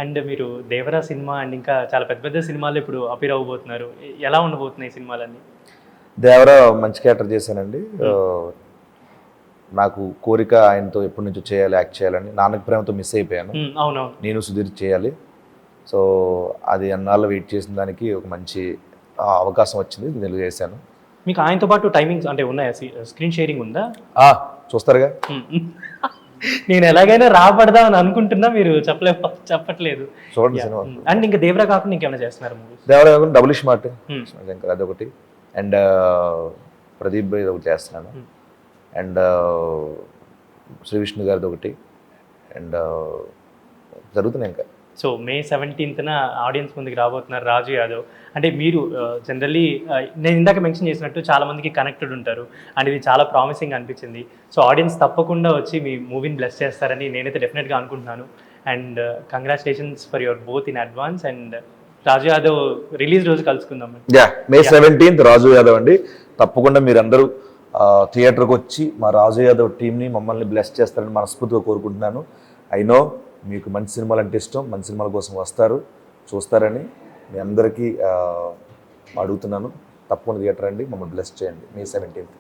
And మీరు 'Devara' cinema and ఇంకా చాలా పెద్ద పెద్ద సినిమాల్లో ఇప్పుడు అపియర్ అవ్వబోతున్నారు. ఎలా ఉండబోతున్నాయి ఈ సినిమాలన్నీ? దేవరా మంచి క్యారెక్టర్ చేశానండి. హ్మ్. నాకు కోరిక ఆయనతో ఎప్పటి నుంచో చేయాలి, యాక్ట్ చేయాలని. నాన్నకి ప్రేమతో మిస్ అయిపోయాను. అవునవును. నేను సుధీర్ చేయాలి. సో అది అన్నాళ్ళు వెయిట్ చేసిన దానికి ఒక మంచి అవకాశం వచ్చింది, నేను చేశాను. మీకు ఆయనతో పాటు టైమింగ్స్ అంటే ఉన్నాయా? స్క్రీన్ షేరింగ్ ఉందా? చూస్తారుగా. నేను ఎలాగైనా రాబడదామని అనుకుంటున్నా, మీరు చెప్పట్లేదు. చూడండి సినిమా. అండ్ ఇంకా 'దేవరా' కాకుండా ఇంకేమైనా చేస్తున్నారు మూవీస్? దేవరా కాకుండా డబుల్ స్మార్ట్ శంకర్ అదొకటి, అండ్ ప్రదీప్ భాయ్ ఒకటి చేస్తున్నాను, అండ్ శ్రీ విష్ణు గారిది ఒకటి, అండ్ జరుగుతున్నాయి ఇంకా. సో మే 17న ఆడియన్స్ ముందుకు రాబోతున్నారు 'రాజు యాదవ్'. అంటే మీరు జనరల్లీ నేను ఇందాక మెన్షన్ చేసినట్టు చాలామందికి కనెక్టెడ్ ఉంటారు అండ్ ఇది చాలా ప్రామిసింగ్ అనిపించింది. సో ఆడియన్స్ తప్పకుండా వచ్చి మీ మూవీని బ్లెస్ చేస్తారని నేనైతే డెఫినెట్గా అనుకుంటున్నాను. And congratulations for your both in advance. And 'Raju Yadav' release రోజు కలుసుకుందాం. మే 17th 'రాజు యాదవ్' అండి. తప్పకుండా మీరందరూ థియేటర్కి వచ్చి మా 'రాజు యాదవ్' టీంని మమ్మల్ని బ్లెస్ చేస్తారని మనస్ఫూర్తిగా కోరుకుంటున్నాను. ఐ నో మీకు మంచి సినిమాలు అంటే ఇష్టం, మంచి సినిమాల కోసం వస్తారు, చూస్తారని మీ అందరికీ అడుగుతున్నాను. తప్పకుండా థియేటర్ అండి, మమ్మల్ని బ్లెస్ చేయండి మే 17th.